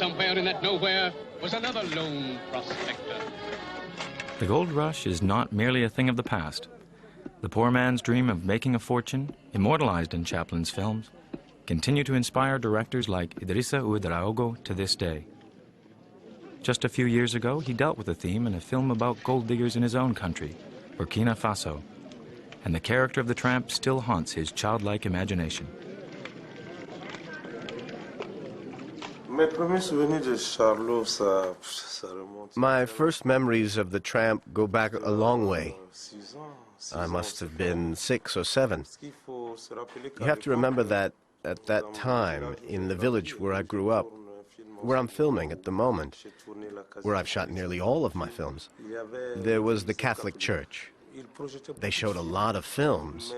somewhere in that nowhere was another lone prospector. The gold rush is not merely a thing of the past. The poor man's dream of making a fortune, immortalized in Chaplin's films, continue to inspire directors like Idrissa Ouédraogo to this day. Just a few years ago, he dealt with the theme in a film about gold diggers in his own country, Burkina Faso, and the character of the tramp still haunts his childlike imagination. My first memories of the tramp go back a long way. I must have been 6 or 7. You have to remember that at that time, in the village where I grew up, where I'm filming at the moment, where I've shot nearly all of my films, there was the Catholic Church. They showed a lot of films,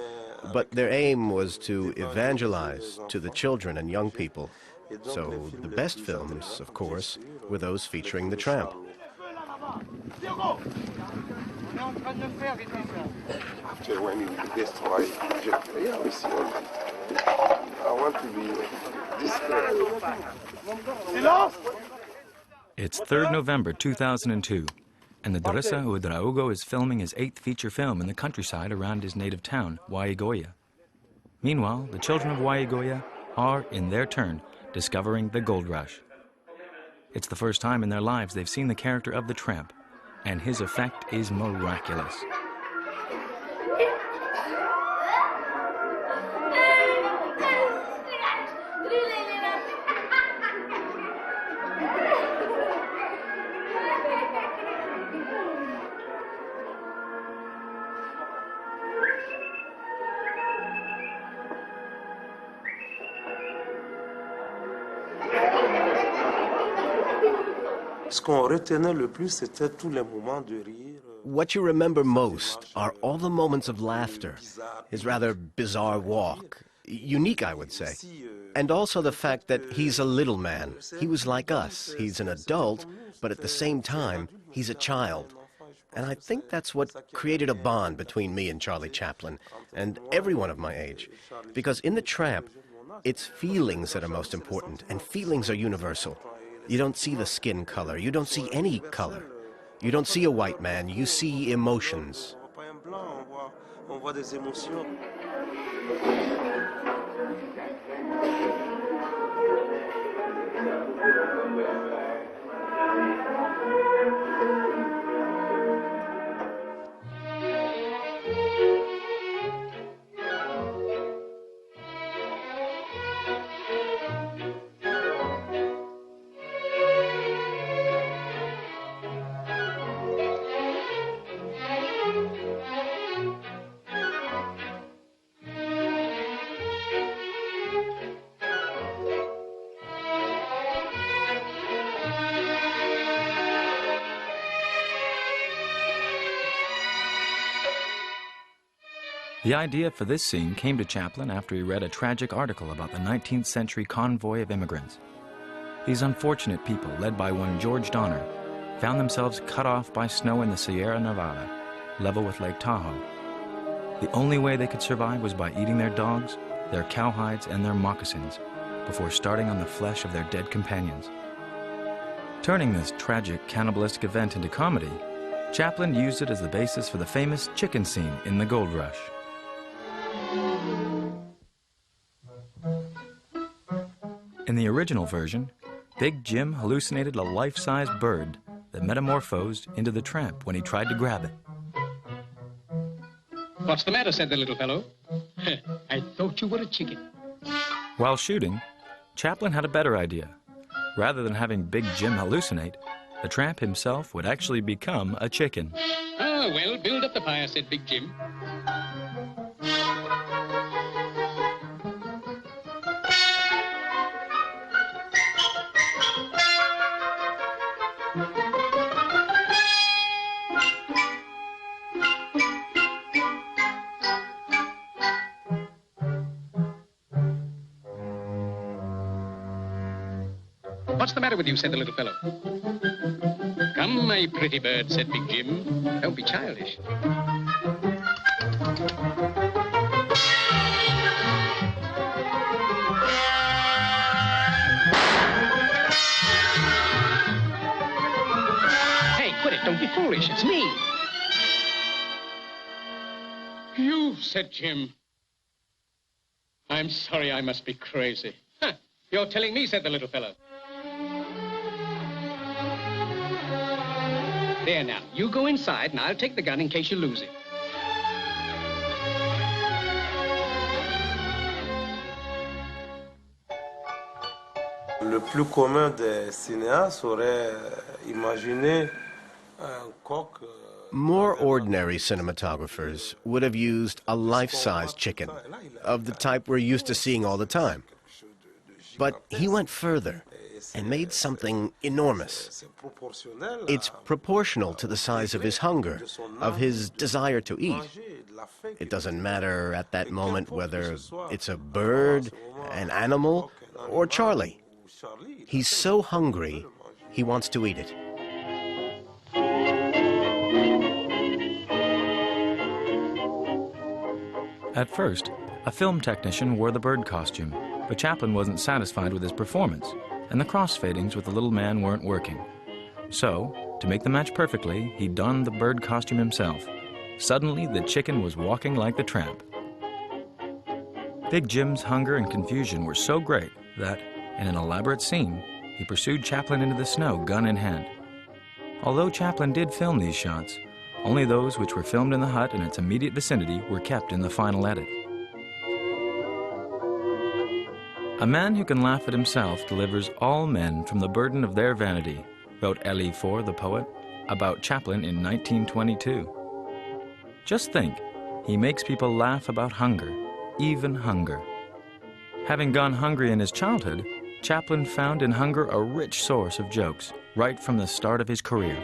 but their aim was to evangelize to the children and young people. So the best films, of course, were those featuring the tramp. It's 3rd November 2002, and Idrissa Ouédraogo is filming his 8th feature film in the countryside around his native town, Ouégoya. Meanwhile, the children of Ouégoya are, in their turn, discovering the gold rush. It's the first time in their lives they've seen the character of the tramp, and his effect is miraculous. What you remember most are all the moments of laughter, his rather bizarre walk, unique, I would say, and also the fact that he's a little man. He was like us. He's an adult, but at the same time, he's a child. And I think that's what created a bond between me and Charlie Chaplin, and everyone of my age. Because in The Tramp, it's feelings that are most important, and feelings are universal. You don't see the skin color. You don't see any color. You don't see a white man. You see emotions. The idea for this scene came to Chaplin after he read a tragic article about the 19th century convoy of immigrants. These unfortunate people, led by one George Donner, found themselves cut off by snow in the Sierra Nevada, level with Lake Tahoe. The only way they could survive was by eating their dogs, their cowhides, and their moccasins before starting on the flesh of their dead companions. Turning this tragic cannibalistic event into comedy, Chaplin used it as the basis for the famous chicken scene in The Gold Rush. In the original version, Big Jim hallucinated a life-size bird that metamorphosed into the tramp when he tried to grab it. What's the matter, said the little fellow. I thought you were a chicken. While shooting, Chaplin had a better idea. Rather than having Big Jim hallucinate, the tramp himself would actually become a chicken. Ah, well, build up the fire, said Big Jim. What's the matter with you, said the little fellow. Come, my pretty bird, said Big Jim. Don't be childish. foolish. It's me. You, said Jim. I'm sorry, I must be crazy. Huh. You're telling me, said the little fellow. There now, you go inside and I'll take the gun in case you lose it. Le plus commun des cinéastes aurait imaginé un coq. More ordinary cinematographers would have used a life-size chicken, of the type we're used to seeing all the time. But he went further and made something enormous. It's proportional to the size of his hunger, of his desire to eat. It doesn't matter at that moment whether it's a bird, an animal, or Charlie. He's so hungry, he wants to eat it. At first, a film technician wore the bird costume, but Chaplin wasn't satisfied with his performance, and the crossfadings with the little man weren't working. So, to make the match perfectly, he donned the bird costume himself. Suddenly, the chicken was walking like the tramp. Big Jim's hunger and confusion were so great that, in an elaborate scene, he pursued Chaplin into the snow, gun in hand. Although Chaplin did film these shots, only those which were filmed in the hut and its immediate vicinity were kept in the final edit. A man who can laugh at himself delivers all men from the burden of their vanity, wrote Elie Faure, the poet, about Chaplin in 1922. Just think, he makes people laugh about hunger, even hunger. Having gone hungry in his childhood, Chaplin found in hunger a rich source of jokes, right from the start of his career.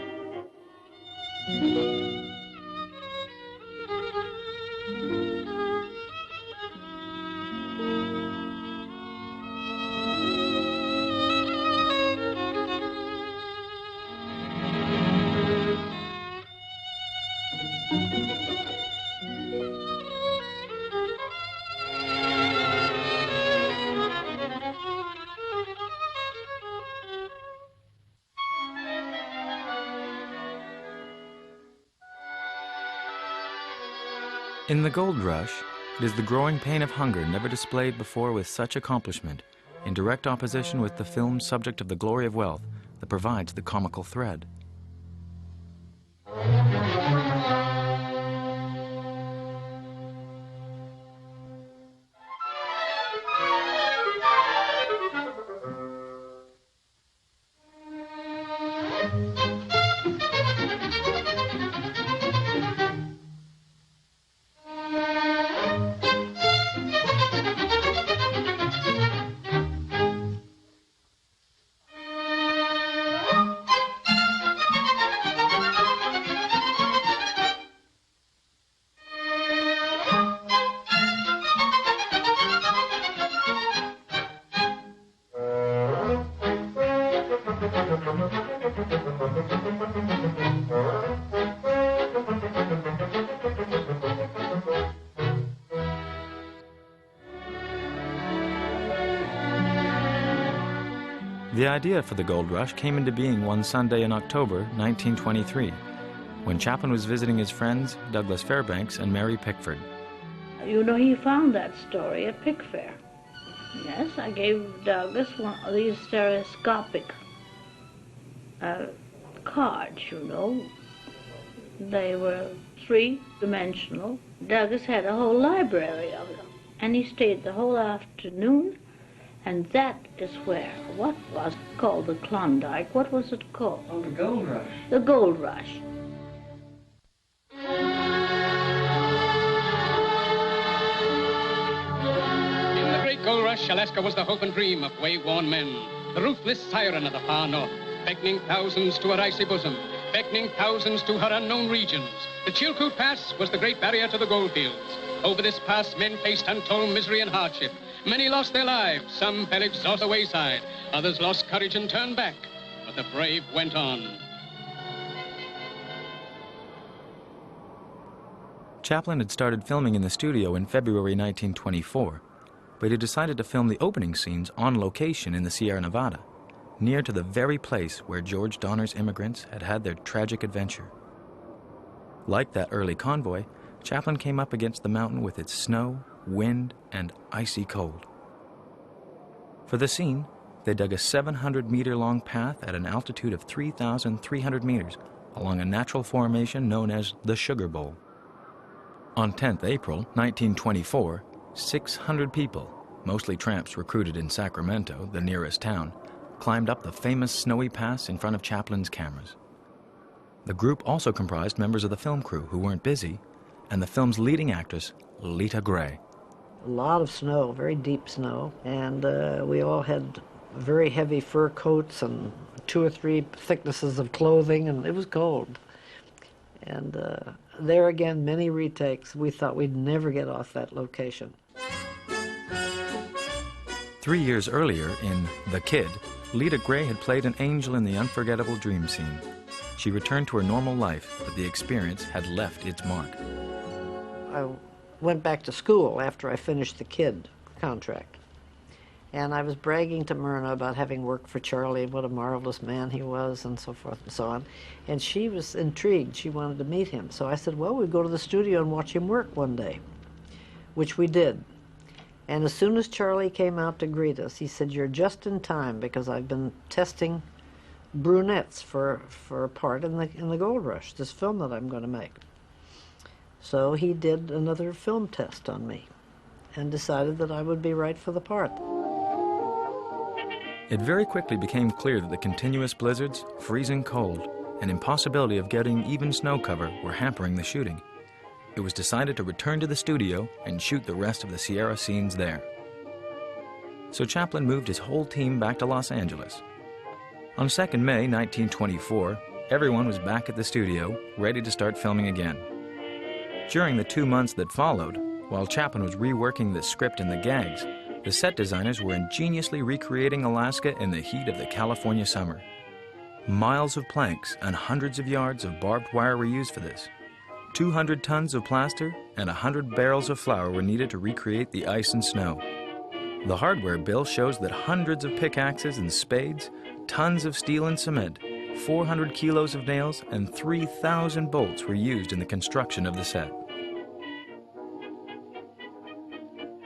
In The Gold Rush, it is the growing pain of hunger never displayed before with such accomplishment, in direct opposition with the film's subject of the glory of wealth, that provides the comical thread. The idea for The Gold Rush came into being one Sunday in October 1923, when Chaplin was visiting his friends Douglas Fairbanks and Mary Pickford. You know, he found that story at Pickfair. Yes, I gave Douglas one of these stereoscopic cards, you know. They were three-dimensional. Douglas had a whole library of them, and he stayed the whole afternoon. And that is where, what was called the Klondike, what was it called? Oh, the Gold Rush. The Gold Rush. In the great gold rush, Alaska was the hope and dream of wayworn men. The ruthless siren of the far north, beckoning thousands to her icy bosom, beckoning thousands to her unknown regions. The Chilkoot Pass was the great barrier to the goldfields. Over this pass, men faced untold misery and hardship. Many lost their lives, some fell exhausted the wayside, others lost courage and turned back, but the brave went on. Chaplin had started filming in the studio in February 1924, but he decided to film the opening scenes on location in the Sierra Nevada, near to the very place where George Donner's immigrants had had their tragic adventure. Like that early convoy, Chaplin came up against the mountain with its snow, wind, and icy cold. For the scene, they dug a 700-meter-long path at an altitude of 3,300 meters along a natural formation known as the Sugar Bowl. On 10th April, 1924, 600 people, mostly tramps recruited in Sacramento, the nearest town, climbed up the famous snowy pass in front of Chaplin's cameras. The group also comprised members of the film crew who weren't busy, and the film's leading actress, Lita Grey. A lot of snow, very deep snow, and we all had very heavy fur coats and 2 or 3 thicknesses of clothing, and it was cold. And there again, many retakes. We thought we'd never get off that location. 3 years earlier, in The Kid, Lita Grey had played an angel in the unforgettable dream scene. She returned to her normal life, but the experience had left its mark. I went back to school after I finished The Kid contract. And I was bragging to Myrna about having worked for Charlie, what a marvelous man he was, and so forth and so on. And she was intrigued. She wanted to meet him. So I said, well, we'd go to the studio and watch him work one day, which we did. And as soon as Charlie came out to greet us, he said, you're just in time, because I've been testing brunettes for a part in the Gold Rush, this film that I'm going to make. So he did another film test on me and decided that I would be right for the part. It very quickly became clear that the continuous blizzards, freezing cold, and impossibility of getting even snow cover were hampering the shooting. It was decided to return to the studio and shoot the rest of the Sierra scenes there. So Chaplin moved his whole team back to Los Angeles. On 2nd May 1924, everyone was back at the studio, ready to start filming again. During the 2 months that followed, while Chaplin was reworking the script and the gags, the set designers were ingeniously recreating Alaska in the heat of the California summer. Miles of planks and hundreds of yards of barbed wire were used for this. 200 tons of plaster and 100 barrels of flour were needed to recreate the ice and snow. The hardware bill shows that hundreds of pickaxes and spades, tons of steel and cement, 400 kilos of nails, and 3,000 bolts were used in the construction of the set.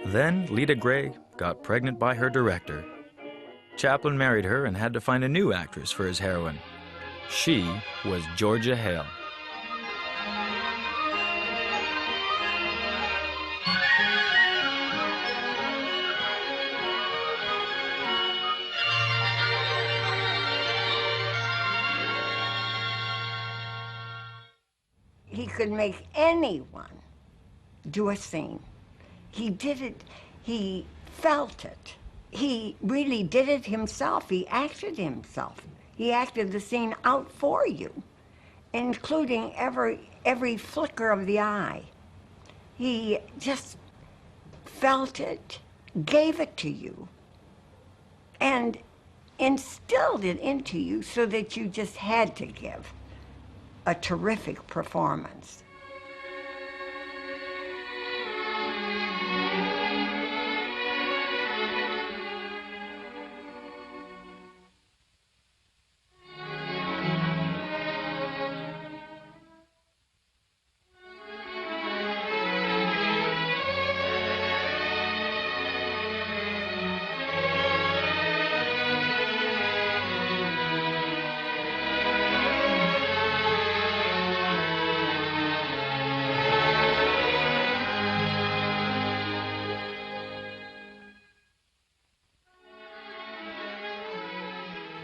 Then Lita Grey got pregnant by her director. Chaplin married her and had to find a new actress for his heroine. She was Georgia Hale. He could make anyone do a scene. He did it, he felt it. He really did it himself. He acted himself. He acted the scene out for you, including every flicker of the eye. He just felt it, gave it to you, and instilled it into you so that you just had to give a terrific performance.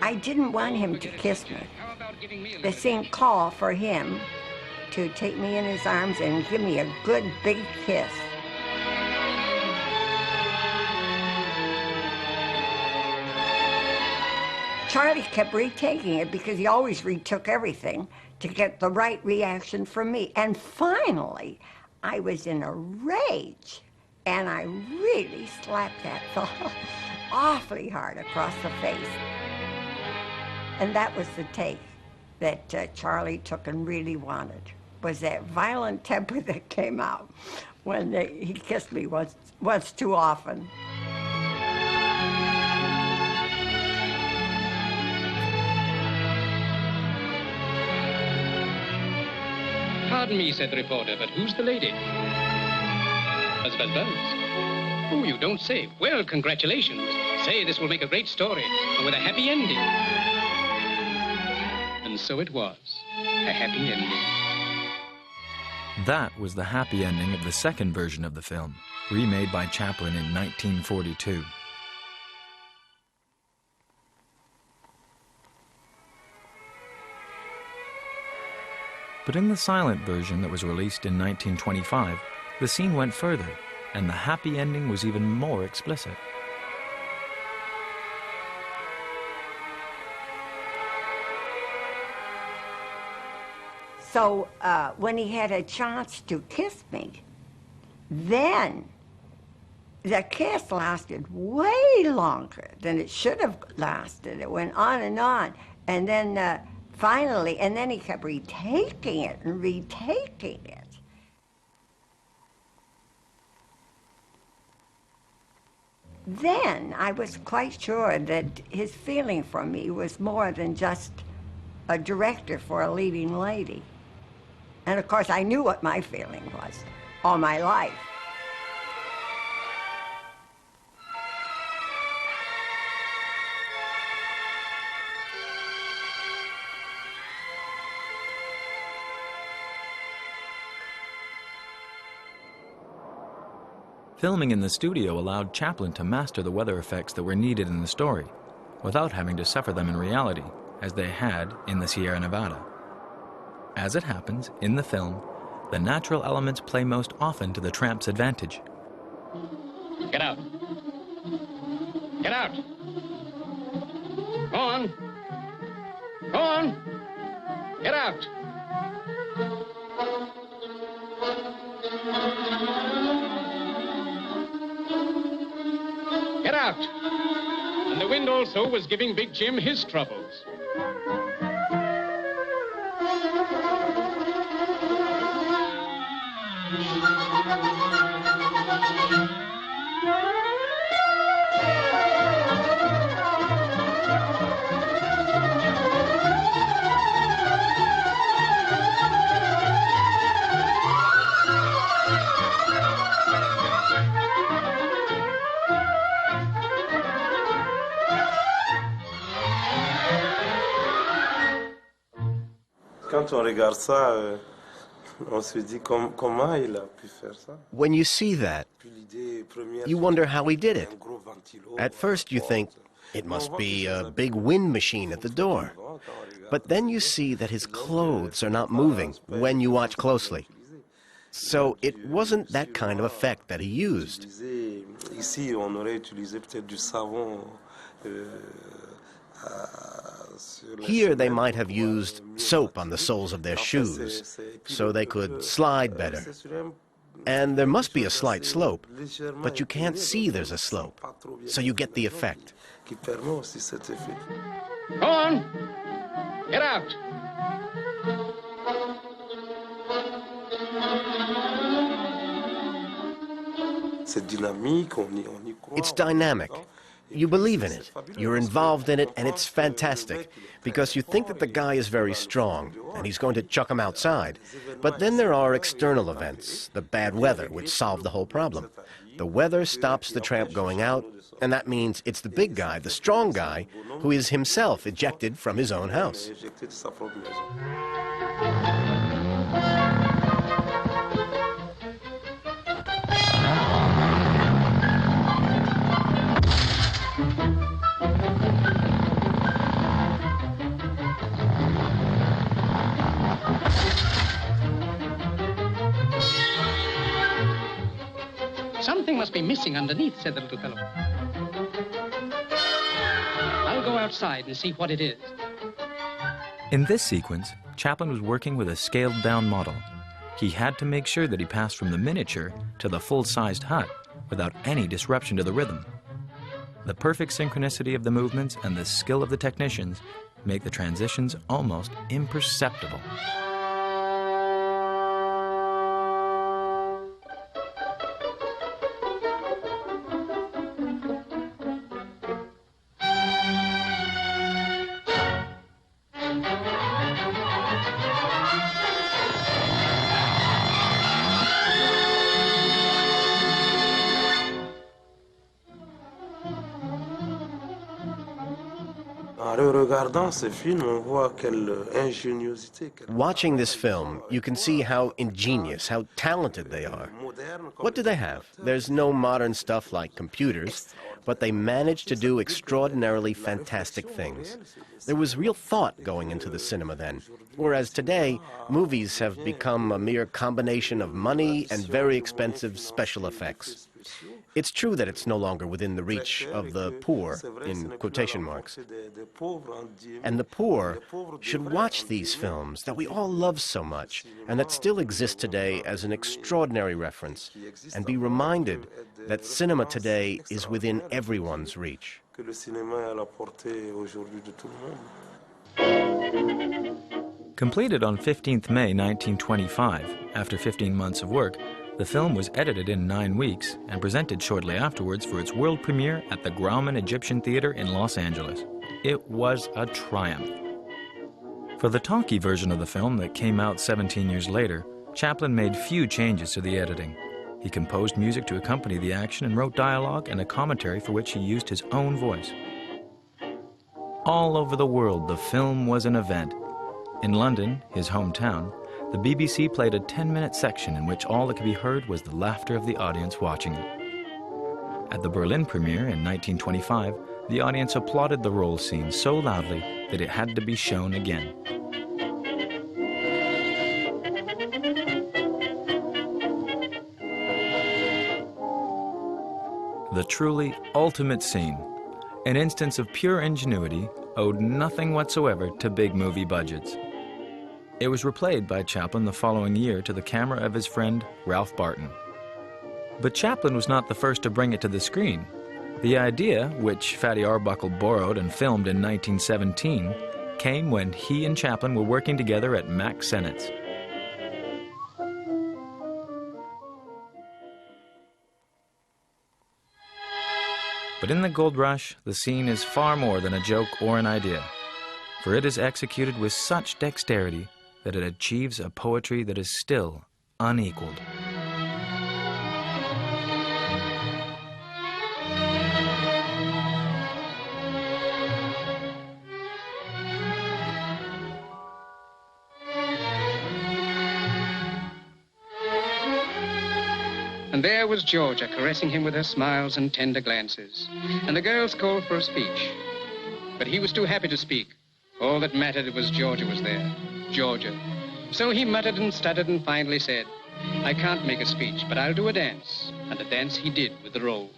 I didn't want him to kiss me. The scene called for him to take me in his arms and give me a good big kiss. Charlie kept retaking it because he always retook everything to get the right reaction from me. And finally, I was in a rage, and I really slapped that fellow awfully hard across the face. And that was the take that Charlie took and really wanted, was that violent temper that came out when he kissed me once too often. Todd Pardon me, said the reporter, but who's the lady? Buzz, buzz, buzz. Oh, you don't say. Well, congratulations. Say, this will make a great story, and with a happy ending. And so it was. A happy ending. That was the happy ending of the second version of the film, remade by Chaplin in 1942. But in the silent version that was released in 1925, the scene went further, and the happy ending was even more explicit. So when he had a chance to kiss me, then the kiss lasted way longer than it should have lasted. It went on, and then finally, and then he kept retaking it and retaking it. Then I was quite sure that his feeling for me was more than just a director for a leading lady. And of course, I knew what my feeling was all my life. Filming in the studio allowed Chaplin to master the weather effects that were needed in the story, without having to suffer them in reality, as they had in the Sierra Nevada. As it happens, in the film, the natural elements play most often to the tramp's advantage. Get out. Get out. Go on. Go on. Get out. Get out. And the wind also was giving Big Jim his troubles. Quand on regarde ça, on se dit comment il a pu faire ça. When you see that, you wonder how he did it. At first you think, it must be a big wind machine at the door. But then you see that his clothes are not moving when you watch closely. So it wasn't that kind of effect that he used. Ici, on aurait utilisé peut-être du savon. Here they might have used soap on the soles of their shoes, so they could slide better. And there must be a slight slope, but you can't see there's a slope, so you get the effect. Go on. Get out. It's dynamic. You believe in it, you're involved in it, and it's fantastic, because you think that the guy is very strong, and he's going to chuck him outside. But then there are external events, the bad weather, which solve the whole problem. The weather stops the tramp going out, and that means it's the big guy, the strong guy, who is himself ejected from his own house. Something must be missing underneath, said the little fellow. I'll go outside and see what it is. In this sequence, Chaplin was working with a scaled-down model. He had to make sure that he passed from the miniature to the full-sized hut without any disruption to the rhythm. The perfect synchronicity of the movements and the skill of the technicians make the transitions almost imperceptible. Watching this film, you can see how ingenious, how talented they are. What do they have? There's no modern stuff like computers, but they managed to do extraordinarily fantastic things. There was real thought going into the cinema then, whereas today, movies have become a mere combination of money and very expensive special effects. It's true that it's no longer within the reach of the poor, in quotation marks. And the poor should watch these films that we all love so much and that still exist today as an extraordinary reference, and be reminded that cinema today is within everyone's reach. Completed on 15th May 1925, after 15 months of work, the film was edited in 9 weeks and presented shortly afterwards for its world premiere at the Grauman Egyptian Theater in Los Angeles. It was a triumph. For the talkie version of the film that came out 17 years later, Chaplin made few changes to the editing. He composed music to accompany the action and wrote dialogue and a commentary for which he used his own voice. All over the world, the film was an event. In London, his hometown, the BBC played a 10-minute section in which all that could be heard was the laughter of the audience watching it. At the Berlin premiere in 1925, the audience applauded the roll scene so loudly that it had to be shown again. The truly ultimate scene, an instance of pure ingenuity, owed nothing whatsoever to big movie budgets. It was replayed by Chaplin the following year to the camera of his friend Ralph Barton. But Chaplin was not the first to bring it to the screen. The idea, which Fatty Arbuckle borrowed and filmed in 1917, came when he and Chaplin were working together at Mack Sennett's. But in The Gold Rush, the scene is far more than a joke or an idea, for it is executed with such dexterity that it achieves a poetry that is still unequaled. And there was Georgia caressing him with her smiles and tender glances. And the girls called for a speech. But he was too happy to speak. All that mattered was Georgia was there. Georgia. So he muttered and stuttered and finally said, "I can't make a speech, but I'll do a dance." And a dance he did with the rolls.